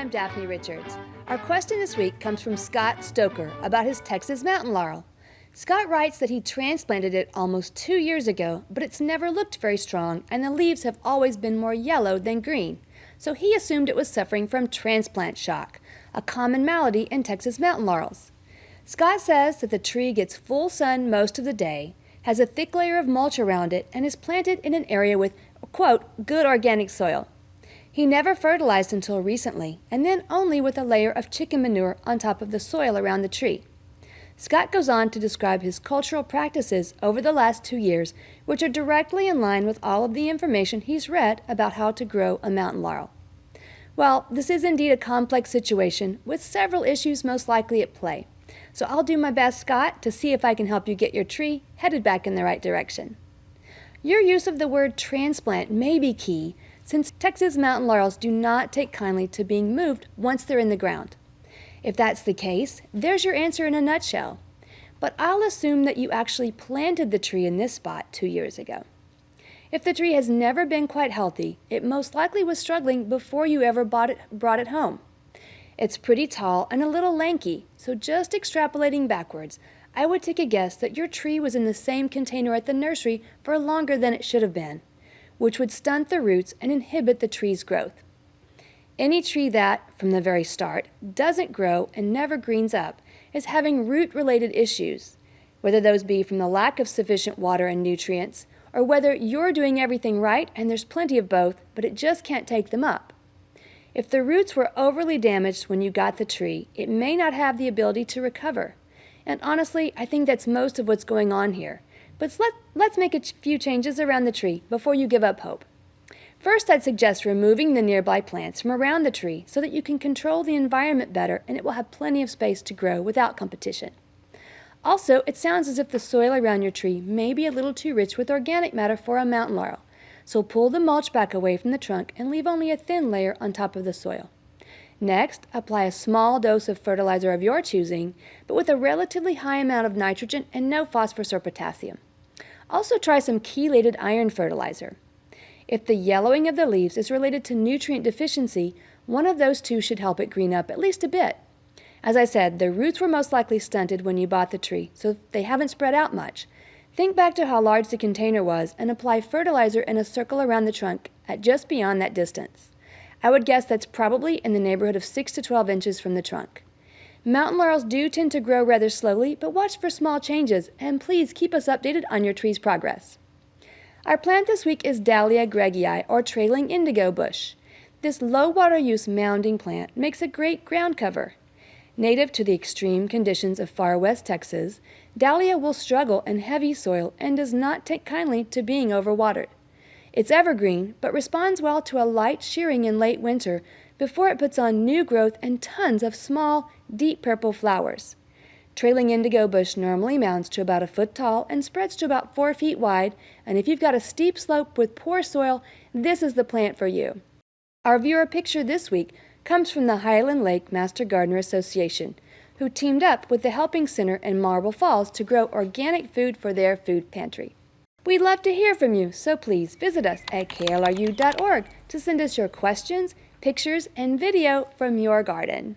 I'm Daphne Richards. Our question this week comes from Scott Stoker about his Texas mountain laurel. Scott writes that he transplanted it almost 2 years ago, but it's never looked very strong and the leaves have always been more yellow than green. So he assumed it was suffering from transplant shock, a common malady in Texas mountain laurels. Scott says that the tree gets full sun most of the day, has a thick layer of mulch around it, and is planted in an area with, quote, good organic soil. He never fertilized until recently, and then only with a layer of chicken manure on top of the soil around the tree. Scott goes on to describe his cultural practices over the last 2 years, which are directly in line with all of the information he's read about how to grow a mountain laurel. Well, this is indeed a complex situation with several issues most likely at play. So I'll do my best, Scott, to see if I can help you get your tree headed back in the right direction. Your use of the word transplant may be key, since Texas mountain laurels do not take kindly to being moved once they're in the ground. If that's the case, there's your answer in a nutshell. But I'll assume that you actually planted the tree in this spot 2 years ago. If the tree has never been quite healthy, it most likely was struggling before you ever brought it home. It's pretty tall and a little lanky, so just extrapolating backwards, I would take a guess that your tree was in the same container at the nursery for longer than it should have been, which would stunt the roots and inhibit the tree's growth. Any tree that, from the very start, doesn't grow and never greens up is having root-related issues, whether those be from the lack of sufficient water and nutrients, or whether you're doing everything right and there's plenty of both, but it just can't take them up. If the roots were overly damaged when you got the tree, it may not have the ability to recover. And honestly, I think that's most of what's going on here. But let's make a few changes around the tree before you give up hope. First, I'd suggest removing the nearby plants from around the tree so that you can control the environment better and it will have plenty of space to grow without competition. Also, it sounds as if the soil around your tree may be a little too rich with organic matter for a mountain laurel, so pull the mulch back away from the trunk and leave only a thin layer on top of the soil. Next, apply a small dose of fertilizer of your choosing, but with a relatively high amount of nitrogen and no phosphorus or potassium. Also try some chelated iron fertilizer. If the yellowing of the leaves is related to nutrient deficiency, one of those two should help it green up at least a bit. As I said, the roots were most likely stunted when you bought the tree, so they haven't spread out much. Think back to how large the container was and apply fertilizer in a circle around the trunk at just beyond that distance. I would guess that's probably in the neighborhood of 6 to 12 inches from the trunk. Mountain laurels do tend to grow rather slowly, but watch for small changes, and please keep us updated on your tree's progress. Our plant this week is Dalea greggii, or trailing indigo bush. This low water use mounding plant makes a great ground cover. Native to the extreme conditions of far west Texas, Dalea will struggle in heavy soil and does not take kindly to being overwatered. It's evergreen, but responds well to a light shearing in late winter before it puts on new growth and tons of small, deep purple flowers. Trailing indigo bush normally mounds to about a foot tall and spreads to about 4 feet wide, and if you've got a steep slope with poor soil, this is the plant for you. Our viewer picture this week comes from the Highland Lake Master Gardener Association, who teamed up with the Helping Center in Marble Falls to grow organic food for their food pantry. We'd love to hear from you, so please visit us at klru.org to send us your questions, pictures, and video from your garden.